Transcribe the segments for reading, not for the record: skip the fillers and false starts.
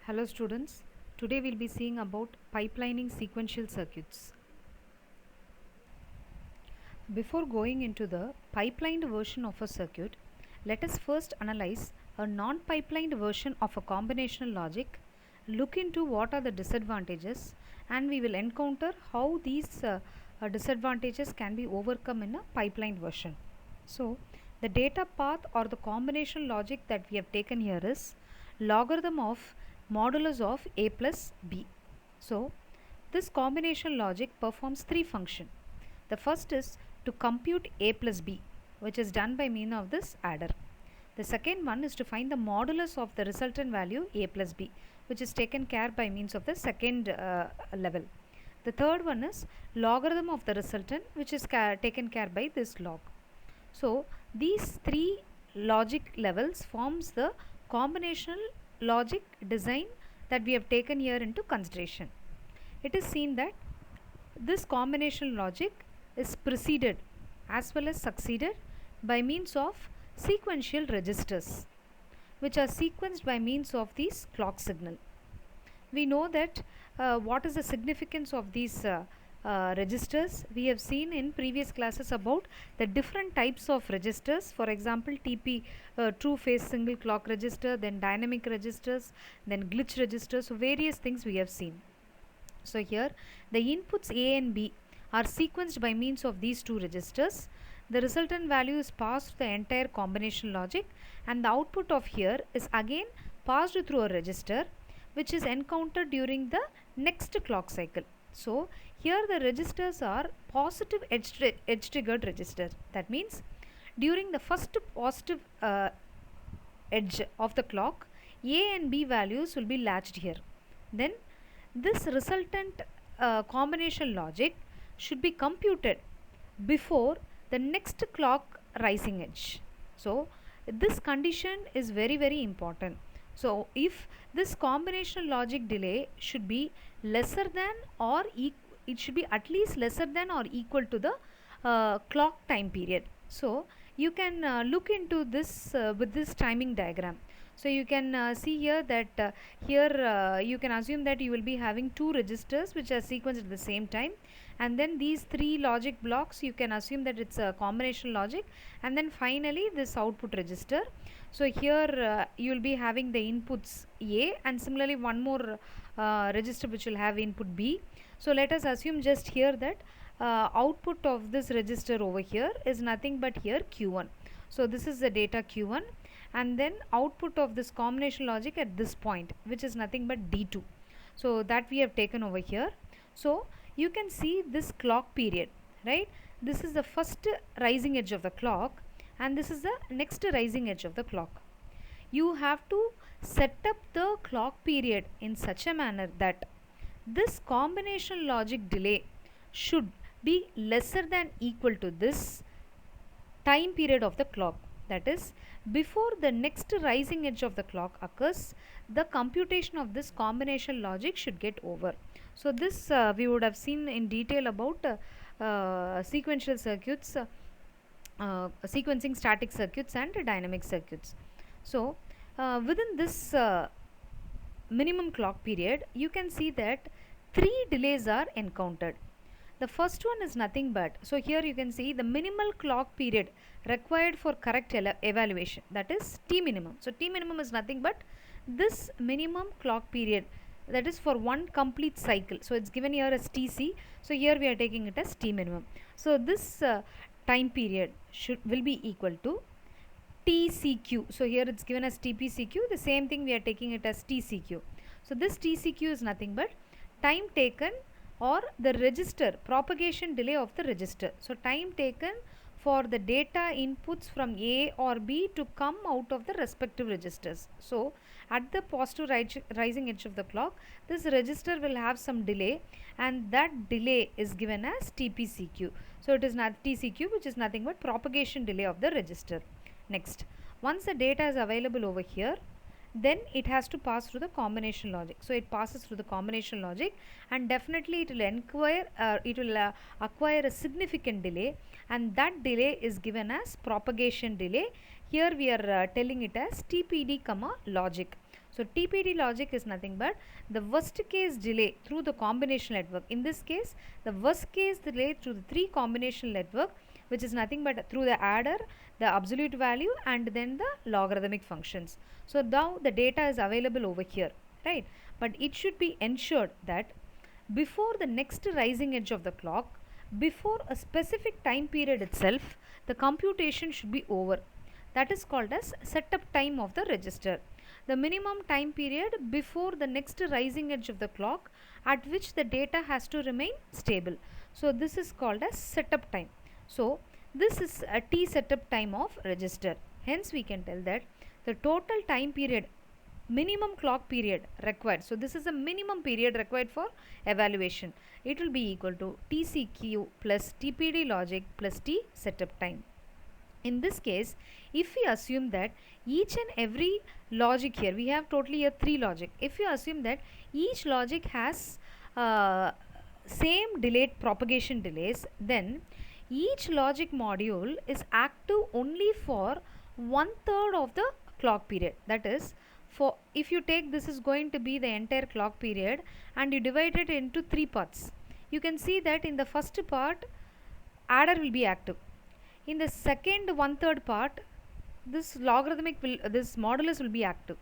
Hello students, today we'll be seeing about pipelining sequential circuits. Before going into the pipelined version of a circuit, let us first analyze a non-pipelined version of a combinational logic, look into what are the disadvantages, and we will encounter how these disadvantages can be overcome in a pipelined version. So, the data path or the combination logic that we have taken here is logarithm of modulus of a plus b. So, this combination logic performs three functions. The first is to compute a plus b, which is done by means of this adder. The second one is to find the modulus of the resultant value a plus b, which is taken care by means of the second level. The third one is logarithm of the resultant, which is taken care by this log. So these three logic levels forms the combinational logic design that we have taken here into consideration. It is seen that this combinational logic is preceded as well as succeeded by means of sequential registers, which are sequenced by means of these clock signal. We know that what is the significance of these registers. We have seen in previous classes about the different types of registers. For example, TP, true phase single clock register, then dynamic registers, then glitch registers. So various things we have seen. So here the inputs A and B are sequenced by means of these two registers. The resultant value is passed through the entire combination logic, and the output of here is again passed through a register which is encountered during the next clock cycle. So here the registers are positive edge triggered register. That means during the first positive edge of the clock, A and B values will be latched here. Then this resultant combination logic should be computed before the next clock rising edge. So this condition is very important. So if this combinational logic delay should be lesser than or it should be at least lesser than or equal to the clock time period. So you can look into this with this timing diagram. So you can see here that here you can assume that you will be having two registers which are sequenced at the same time, and then these three logic blocks you can assume that it's a combination logic, and then finally this output register. So here you will be having the inputs A, and similarly one more register which will have input B. So let us assume just here that output of this register over here is nothing but here Q1. So this is the data Q1, and then output of this combination logic at this point, which is nothing but D2. So that we have taken over here. So you can see this clock period, right? This is the first rising edge of the clock, and this is the next rising edge of the clock. You have to set up the clock period in such a manner that this combination logic delay should be lesser than equal to this time period of the clock. That is, before the next rising edge of the clock occurs, the computation of this combination logic should get over. So this we would have seen in detail about sequential circuits, sequencing static circuits and dynamic circuits. So within this minimum clock period, you can see that three delays are encountered. The first one is nothing but, so here you can see the minimal clock period required for correct evaluation, that is T minimum. So T minimum is nothing but this minimum clock period, that is for one complete cycle. So it's given here as TC, so here we are taking it as T minimum. So this time period will be equal to TCQ. So here it's given as TPCQ, the same thing we are taking it as TCQ. So this TCQ is nothing but time taken or the register propagation delay of the register. So time taken for the data inputs from A or B to come out of the respective registers. So at the positive rising edge of the clock, this register will have some delay, and that delay is given as TPCQ. So it is not TCQ, which is nothing but propagation delay of the register. Next, once the data is available over here, then it has to pass through the combination logic. So it passes through the combination logic, and definitely it will acquire a significant delay, and that delay is given as propagation delay. Here we are telling it as TPD comma logic. So TPD logic is nothing but the worst case delay through the combinational network. In this case, the worst case delay through the 3 combinational network, which is nothing but through the adder, the absolute value, and then the logarithmic functions. So now the data is available over here, right? But it should be ensured that before the next rising edge of the clock, before a specific time period itself, the computation should be over. That is called as setup time of the register. The minimum time period before the next rising edge of the clock at which the data has to remain stable. So this is called as setup time. So this is a T setup time of register. Hence we can tell that the total time period, minimum clock period required, so this is a minimum period required for evaluation, it will be equal to TCQ plus TPD logic plus T setup time. In this case, if we assume that each and every logic here, we have totally here 3 logic. If you assume that each logic has same delayed propagation delays, then each logic module is active only for 1/3 of the clock period. That is, for if you take this is going to be the entire clock period and you divide it into 3 parts, you can see that in the first part adder will be active. In the second 1/3 part, this logarithmic will, this modulus will be active,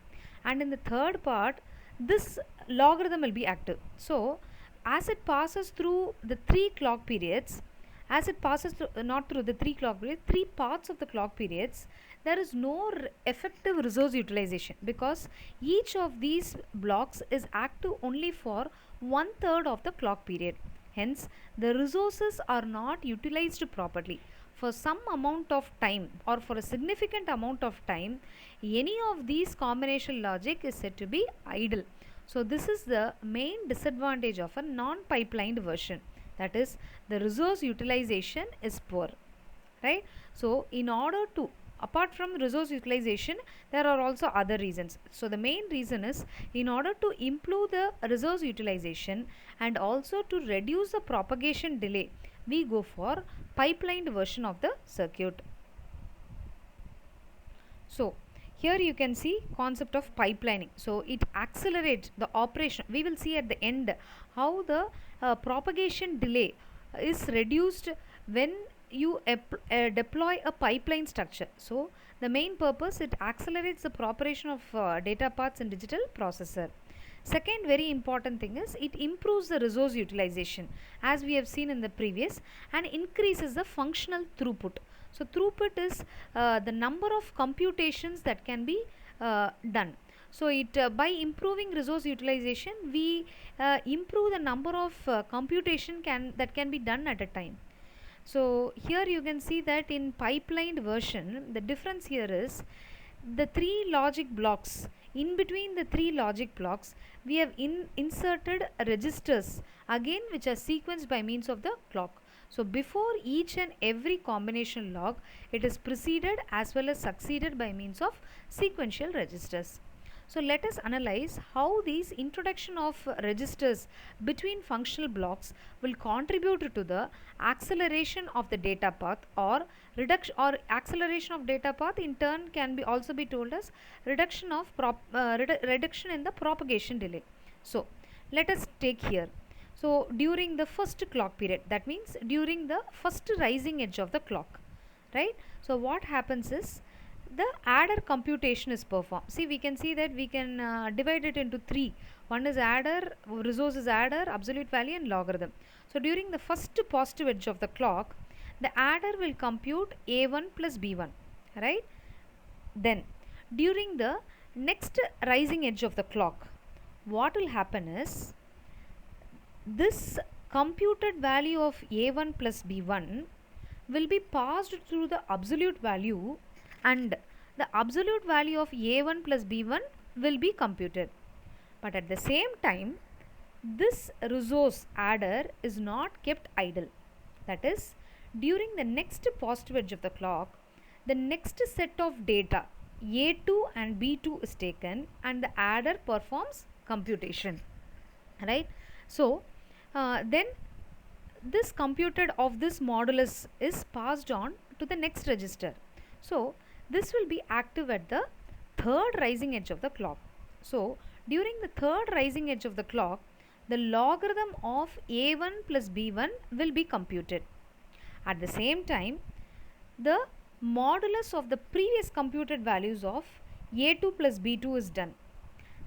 and in the third part this logarithm will be active. So as it passes through the 3 clock periods, as it passes through, not through the 3 clock periods, 3 parts of the clock periods, there is no effective resource utilization, because each of these blocks is active only for 1/3 of the clock period. Hence the resources are not utilized properly. For some amount of time, or for a significant amount of time, any of these combinational logic is said to be idle. So this is the main disadvantage of a non-pipelined version, that is the resource utilization is poor, right? So in order to, apart from resource utilization, there are also other reasons. So the main reason is, in order to improve the resource utilization and also to reduce the propagation delay, we go for pipelined version of the circuit. So here you can see concept of pipelining. So it accelerates the operation. We will see at the end how the propagation delay is reduced when you deploy a pipeline structure. So the main purpose, it accelerates the propagation of data paths in digital processor. Second very important thing is, it improves the resource utilization, as we have seen in the previous, and increases the functional throughput. So throughput is the number of computations that can be done. So it by improving resource utilization, we improve the number of computation that can be done at a time. So here you can see that in pipelined version, the difference here is the 3 logic blocks. In between the 3 logic blocks, we have inserted registers again, which are sequenced by means of the clock. So before each and every combination log, it is preceded as well as succeeded by means of sequential registers. So let us analyze how these introduction of registers between functional blocks will contribute to the acceleration of the data path, or reduction, or acceleration of data path in turn can be also be told as reduction of reduction in the propagation delay. So let us take here. So during the first clock period, that means during the first rising edge of the clock, right? So what happens is, the adder computation is performed. See, we can see that we can divide it into 3. One is adder, resource is adder, absolute value, and logarithm. So during the first positive edge of the clock, the adder will compute A1 plus B1, right? Then during the next rising edge of the clock, what will happen is, this computed value of A1 plus B1 will be passed through the absolute value, and the absolute value of A1 plus B1 will be computed. But at the same time, this resource adder is not kept idle. That is, during the next positive edge of the clock, the next set of data A2 and B2 is taken, and the adder performs computation, right? So then this computed of this modulus is passed on to the next register. So this will be active at the third rising edge of the clock. So during the third rising edge of the clock, the logarithm of a1 plus b1 will be computed. At the same time, the modulus of the previous computed values of a2 plus b2 is done,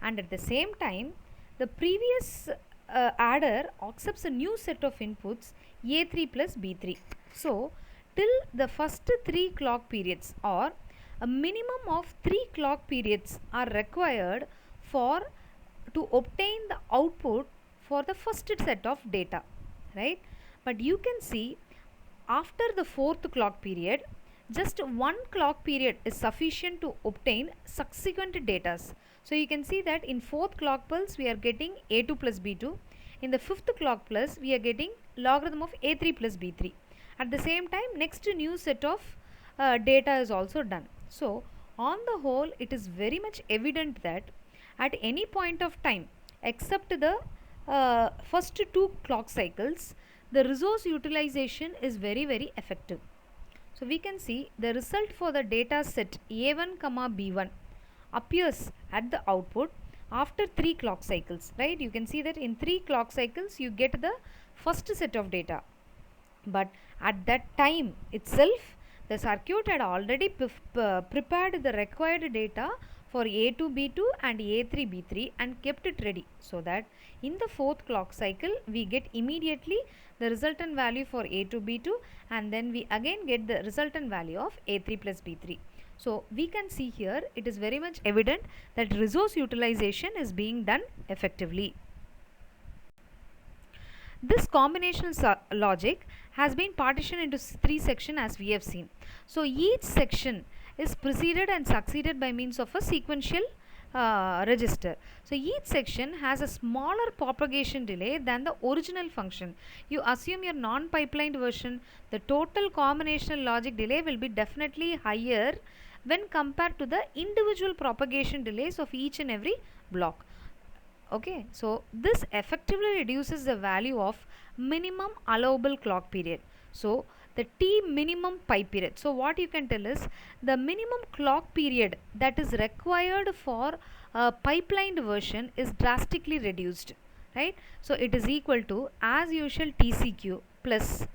and at the same time the previous adder accepts a new set of inputs a3 plus b3. So till the first 3 clock periods, or a minimum of 3 clock periods are required for to obtain the output for the first set of data, right? But you can see after the fourth clock period, just one clock period is sufficient to obtain subsequent datas. So you can see that in fourth clock pulse we are getting a2 plus b2. In the fifth clock pulse we are getting logarithm of a3 plus b3. At the same time, next new set of data is also done. So on the whole, it is very much evident that at any point of time except the first 2 clock cycles, the resource utilization is very effective. So we can see the result for the data set a1 comma b1 appears at the output after 3 clock cycles, right? You can see that in 3 clock cycles you get the first set of data, but at that time itself the circuit had already prepared the required data for a2 b2 and a3 b3 and kept it ready, so that in the fourth clock cycle we get immediately the resultant value for a2 b2, and then we again get the resultant value of a3 plus b3. So we can see here it is very much evident that resource utilization is being done effectively. This combinational logic has been partitioned into 3 sections as we have seen. So each section is preceded and succeeded by means of a sequential register. So each section has a smaller propagation delay than the original function. You assume your non-pipelined version, the total combinational logic delay will be definitely higher when compared to the individual propagation delays of each and every block. Okay, so this effectively reduces the value of minimum allowable clock period. So the T minimum pipe period. So what you can tell is the minimum clock period that is required for a pipelined version is drastically reduced, right? So it is equal to, as usual, TCQ plus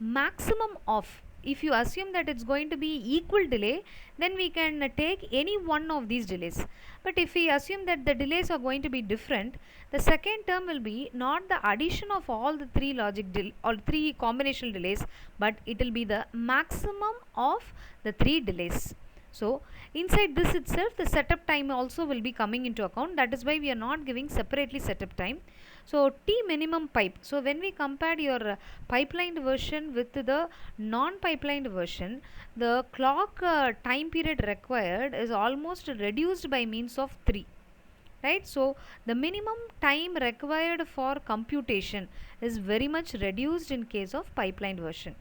maximum of, if you assume that it's going to be equal delay, then we can take any one of these delays. But if we assume that the delays are going to be different, the second term will be not the addition of all the 3 or 3 combinational delays, but it will be the maximum of the 3 delays. So inside this itself, the setup time also will be coming into account. That is why we are not giving separately setup time. So T minimum pipe. So when we compared your pipelined version with the non-pipelined version, the clock time period required is almost reduced by means of 3. Right? So the minimum time required for computation is very much reduced in case of pipelined version.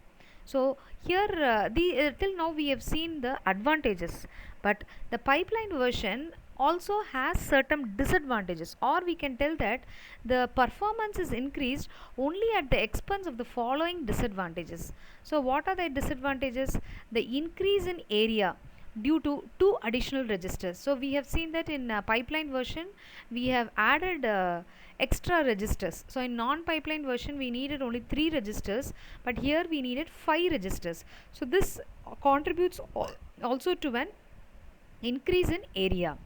So here till now we have seen the advantages, but the pipeline version also has certain disadvantages, or we can tell that the performance is increased only at the expense of the following disadvantages. So what are the disadvantages? The increase in area due to 2 additional registers. So we have seen that in pipeline version we have added extra registers. So in non-pipeline version we needed only 3 registers, but here we needed 5 registers. So this contributes also to an increase in area.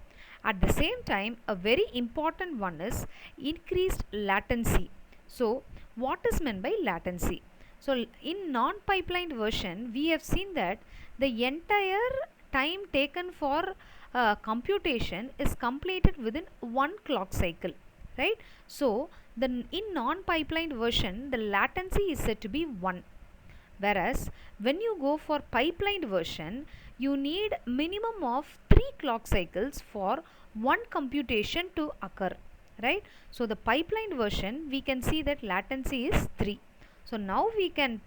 At the same time, a very important one is increased latency. So what is meant by latency? So in non-pipelined version we have seen that the entire time taken for computation is completed within 1 clock cycle, right? So in non-pipelined version the latency is said to be 1, whereas when you go for pipelined version you need minimum of 3 clock cycles for one computation to occur, right? So the pipelined version we can see that latency is 3. So now we can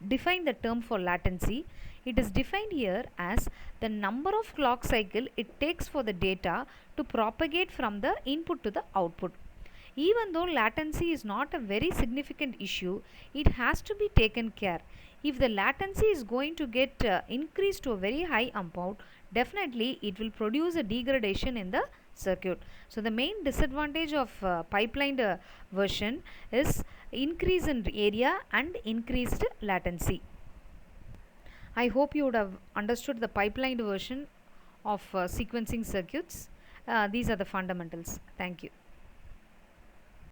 define the term for latency. It is defined here as the number of clock cycle it takes for the data to propagate from the input to the output. Even though latency is not a very significant issue, it has to be taken care. If the latency is going to get increased to a very high amount, definitely it will produce a degradation in the circuit. So the main disadvantage of pipelined version is increase in area and increased latency. I hope you would have understood the pipelined version of sequencing circuits. These are the fundamentals. Thank you.